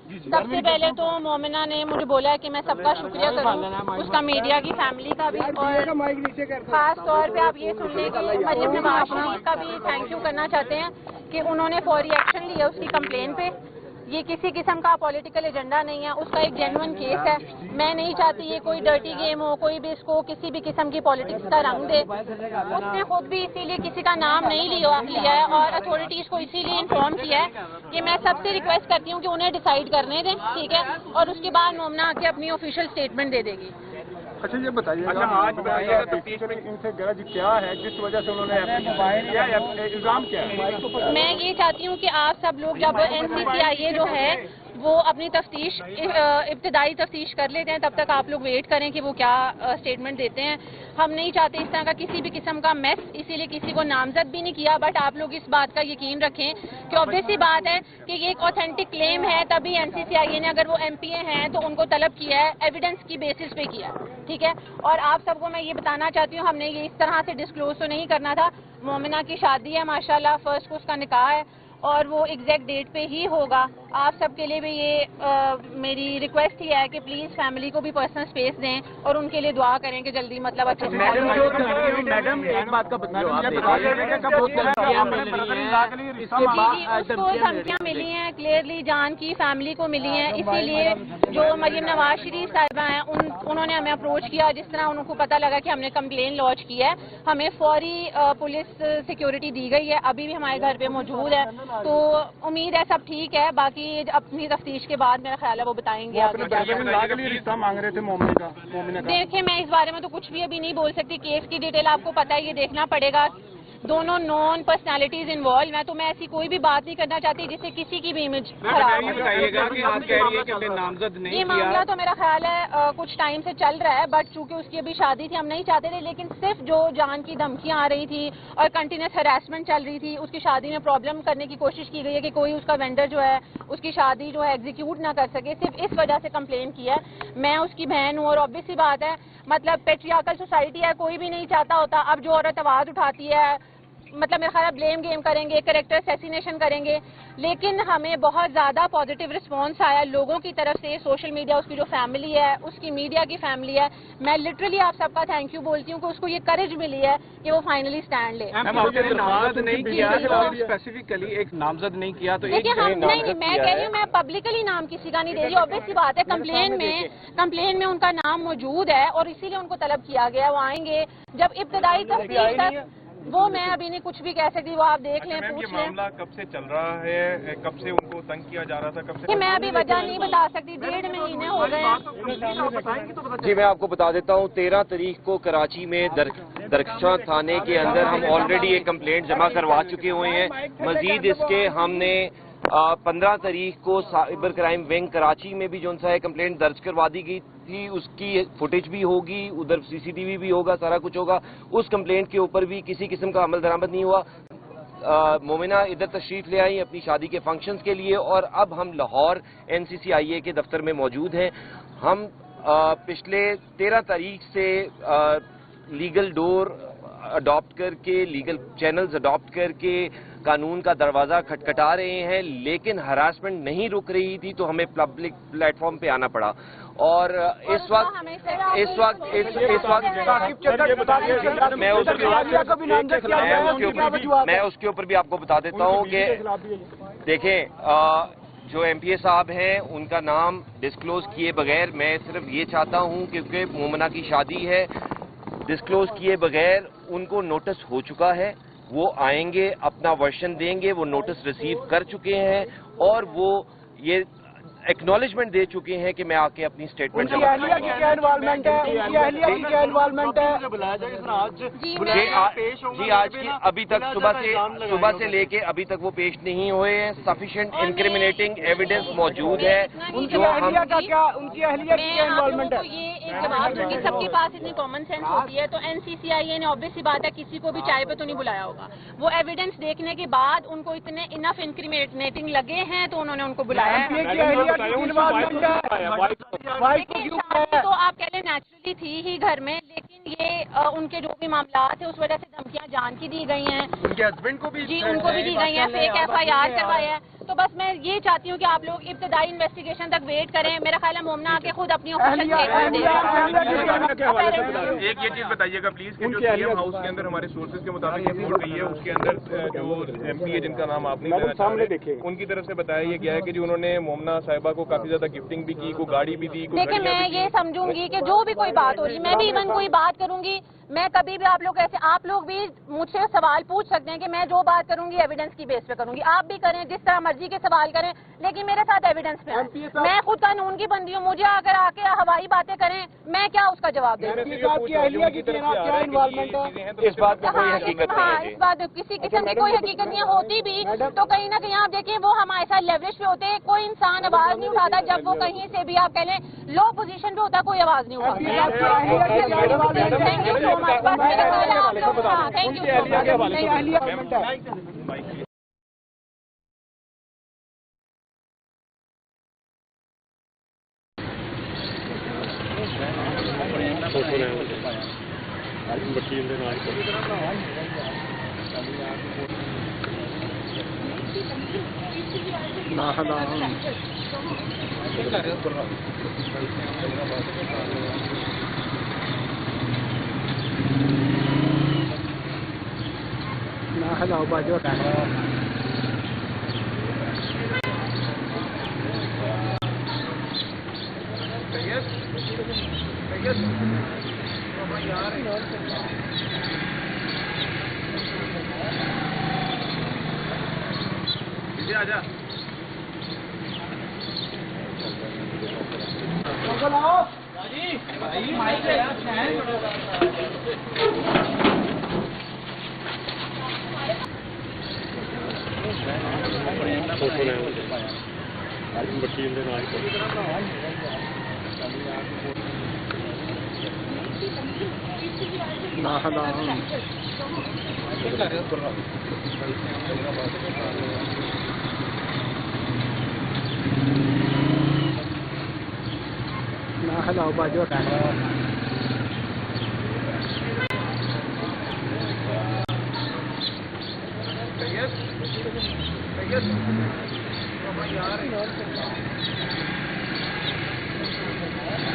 سب سے پہلے تو مومنہ نے مجھے بولا ہے کہ میں سب کا شکریہ کروں، اس کا میڈیا کی فیملی کا بھی، اور خاص طور پہ آپ یہ سن لیں کہ مریم نواز شریف کا بھی تھینک یو کرنا چاہتے ہیں کہ انہوں نے فوری ایکشن لیا اس کی کمپلین پہ۔ یہ کسی قسم کا پولیٹیکل ایجنڈا نہیں ہے، اس کا ایک جینوئن کیس ہے۔ میں نہیں چاہتی یہ کوئی ڈرٹی گیم ہو، کوئی بھی اس کو کسی بھی قسم کی پالیٹکس کا رنگ دے۔ اس نے خود بھی اسی لیے کسی کا نام نہیں لیا ہے اور اتھارٹیز کو اسی لیے انفارم کیا ہے کہ میں سب سے ریکویسٹ کرتی ہوں کہ انہیں ڈیسائیڈ کرنے دیں، ٹھیک ہے، اور اس کے بعد مومنہ آ کے اپنی آفیشیل اسٹیٹمنٹ دے دے گی۔ اچھا یہ بتائیے ان سے غرض کیا ہے جس وجہ سے انہوں نے الزام کیا ہے؟ میں یہ چاہتی ہوں کہ آپ سب لوگ جب NCCIA جو ہے وہ اپنی تفتیش ابتدائی تفتیش کر لیتے ہیں، تب تک آپ لوگ ویٹ کریں کہ وہ کیا اسٹیٹمنٹ دیتے ہیں۔ ہم نہیں چاہتے اس طرح کا کسی بھی قسم کا میس، اسی لیے کسی کو نامزد بھی نہیں کیا، بٹ آپ لوگ اس بات کا یقین رکھیں کہ obvious سی بات ہے کہ یہ ایک اوتھینٹک کلیم ہے، تبھی NCCIA نے، اگر وہ MPA ہیں تو ان کو طلب کیا ہے، ایویڈنس کی بیسس پہ کیا ہے، ٹھیک ہے۔ اور آپ سب کو میں یہ بتانا چاہتی ہوں، ہم نے یہ اس طرح سے ڈسکلوز تو نہیں کرنا تھا۔ مومنہ کی شادی ہے ماشاءاللہ، فرسٹ کو اس کا نکاح ہے اور وہ ایگزیکٹ ڈیٹ پہ ہی ہوگا۔ آپ سب کے لیے بھی یہ میری ریکویسٹ ہی ہے کہ پلیز فیملی کو بھی پرسنل اسپیس دیں اور ان کے لیے دعا کریں کہ جلدی مطلب اچھے سے۔ میڈم ایک بات کا اس کو دھمکیاں ملی ہیں کلیئرلی، جان کی فیملی کو ملی ہیں، اسی لیے جو مریم نواز شریف صاحبہ ہیں انہوں نے ہمیں اپروچ کیا، جس طرح ان کو پتہ لگا کہ ہم نے کمپلین لانچ کی ہے، ہمیں فوری پولیس سیکیورٹی دی گئی ہے، ابھی بھی ہمارے گھر پہ موجود ہے، تو امید ہے سب ٹھیک ہے۔ باقی اپنی تفتیش کے بعد میرا خیال ہے وہ بتائیں گے آگے۔ مانگ رہے تھے مومنہ کا۔ دیکھیں میں اس بارے میں تو کچھ بھی ابھی نہیں بول سکتی، کیس کی ڈیٹیل آپ کو پتہ ہے، یہ دیکھنا پڑے گا۔ دونوں نون پرسنالٹیز انوالو ہیں، تو میں ایسی کوئی بھی بات نہیں کرنا چاہتی جس سے کسی کی بھی امیج خراب ہو۔ یہ معاملہ تو میرا خیال ہے کچھ ٹائم سے چل رہا ہے، بٹ چونکہ اس کی ابھی شادی تھی ہم نہیں چاہتے تھے، لیکن صرف جو جان کی دھمکیاں آ رہی تھی اور کنٹینیوس ہراسمنٹ چل رہی تھی، اس کی شادی میں پرابلم کرنے کی کوشش کی گئی ہے کہ کوئی اس کا وینڈر جو ہے اس کی شادی جو ہے ایگزیکیوٹ نہ کر سکے، صرف اس وجہ سے کمپلین کی ہے۔ میں اس کی بہن ہوں اور obvious سی بات ہے، مطلب پیٹریارکل سوسائٹی ہے، کوئی بھی نہیں چاہتا ہوتا۔ اب جو عورت آواز اٹھاتی ہے، مطلب میرا خیال ہے بلیم گیم کریں گے، کریکٹر اسیسینیشن کریں گے، لیکن ہمیں بہت زیادہ پازیٹیو رسپانس آیا لوگوں کی طرف سے، سوشل میڈیا، اس کی جو فیملی ہے، اس کی میڈیا کی فیملی ہے۔ میں لٹرلی آپ سب کا تھینک یو بولتی ہوں کہ اس کو یہ کریج ملی ہے کہ وہ فائنلی اسٹینڈ لے۔ نامزد نہیں کیا اسپیسیفکلی، ایک نامزد نہیں کیا تو دیکھیے نہیں، میں کہہ رہی ہوں میں پبلکلی نام کسی کا نہیں دے رہی، obvious سی بات ہے، کمپلین میں ان کا نام موجود ہے اور اسی لیے ان کو طلب کیا گیا، وہ آئیں گے جب ابتدائی تفتیش تک۔ وہ میں ابھی نہیں کچھ بھی کہہ سکتی، وہ آپ دیکھ لیں، پوچھ لیں۔ معاملہ کب سے چل رہا ہے، کب سے ان کو تنگ کیا جا رہا تھا، کب سے؟ میں ابھی وجہ نہیں بتا سکتی، 1.5 مہینے ہو گئے ہیں۔ جی میں آپ کو بتا دیتا ہوں، 13 تاریخ کو کراچی میں درخشاں تھانے کے اندر ہم آلریڈی ایک کمپلینٹ جمع کروا چکے ہوئے ہیں۔ مزید اس کے ہم نے 15 تاریخ کو سائبر کرائم ونگ کراچی میں بھی جو ہے کمپلینٹ درج کروا دی گئی تھی، اس کی فوٹیج بھی ہوگی، ادھر CCTV بھی ہوگا، سارا کچھ ہوگا۔ اس کمپلینٹ کے اوپر بھی کسی قسم کا عمل درآمد نہیں ہوا۔ مومنہ ادھر تشریف لے آئی اپنی شادی کے فنکشنز کے لیے، اور اب ہم لاہور NCCIA کے دفتر میں موجود ہیں۔ ہم پچھلے 13 تاریخ سے لیگل ڈور اڈاپٹ کر کے، لیگل چینلز اڈاپٹ کر کے قانون کا دروازہ کھٹکھٹا رہے ہیں، لیکن ہراسمنٹ نہیں رک رہی تھی تو ہمیں پبلک پلیٹ فارم پہ آنا پڑا۔ اور اس وقت میں اس کے اوپر بھی آپ کو بتا دیتا ہوں کہ دیکھیں جو MPA صاحب ہیں ان کا نام ڈسکلوز کیے بغیر، میں صرف یہ چاہتا ہوں کیونکہ مومنہ کی شادی ہے، ڈسکلوز کیے بغیر ان کو نوٹس ہو چکا ہے، وہ آئیں گے اپنا ورشن دیں گے، وہ نوٹس ریسیو کر چکے ہیں اور وہ یہ ایکنالجمنٹ دے چکے ہیں کہ میں آ کے اپنی اسٹیٹمنٹ جمع کروں جی آج کی ابھی تک صبح سے لے کے ابھی تک وہ پیش نہیں ہوئے ہیں۔ سفیشینٹ انکریمنیٹنگ ایویڈنس موجود ہے جو ہم جواب دوں گی، سب کے پاس اتنی کامن سینس ہوتی ہے، تو NCCIA نے obvious سی بات ہے کسی کو بھی چائے پہ تو نہیں بلایا ہوگا، وہ ایویڈنس دیکھنے کے بعد ان کو اتنے انف انکریمنیٹنگ لگے ہیں تو انہوں نے ان کو بلایا ہے۔ تو آپ کہہ لیں نیچرلی تھی ہی گھر میں، لیکن یہ ان کے جو بھی معاملات ہیں اس وجہ سے دھمکیاں جان کی دی گئی ہیں، ان کے ہسبینڈ کو بھی جی ان کو بھی دی گئی ہیں، فیک FIR کروایا ہے۔ تو بس میں یہ چاہتی ہوں کہ آپ لوگ ابتدائی انویسٹیگیشن تک ویٹ کریں. میرا خیال ہے مومنا آ کے خود اپنی آفیشیل اسٹیٹمنٹ دے. ایک یہ چیز بتائیے گا پلیز کہ جو سی ایم ہاؤس کے اندر ہمارے سورسز کے مطابق یہ رپورٹ گئی ہے اس کے اندر جو ایم پی ہے جن کا نام آپ نہیں لینا چاہ رہے ان کی طرف سے بتایا یہ گیا ہے کہ جو انہوں نے مومنا صاحبہ کو کافی زیادہ گفٹنگ بھی کی, کوئی گاڑی بھی دی. دیکھیں میں یہ سمجھوں گی کہ جو بھی کوئی بات ہو رہی میں بھی ایون کوئی بات کروں گی میں کبھی بھی آپ لوگ بھی مجھ سے سوال پوچھ سکتے ہیں کہ میں جو بات کروں گی ایویڈنس کی بیس پہ کروں گی. آپ بھی کریں جس طرح مرضی کے سوال کریں لیکن میرے ساتھ ایویڈنس پہ آئیں. میں خود قانون کی بندی ہوں. مجھے اگر آ کے ہوائی باتیں کریں میں کیا اس کا جواب دوں. اس بات میں کوئی حقیقت ہاں نہیں اس بات کسی قسم کی کوئی حقیقت نہیں ہوتی بھی تو کہیں نہ کہیں آپ دیکھیں وہ ہمارے ساتھ لیوریج پہ ہوتے ہیں. کوئی انسان آواز نہیں اٹھاتا جب وہ کہیں سے بھی آپ کہہ لیں لو پوزیشن پہ ہوتا کوئی آواز نہیں اٹھاتا. تھینک یو سو مچ. بس میرا خیال ہے آپ لوگ ہاں تھینک یو سو مچ. آجا سید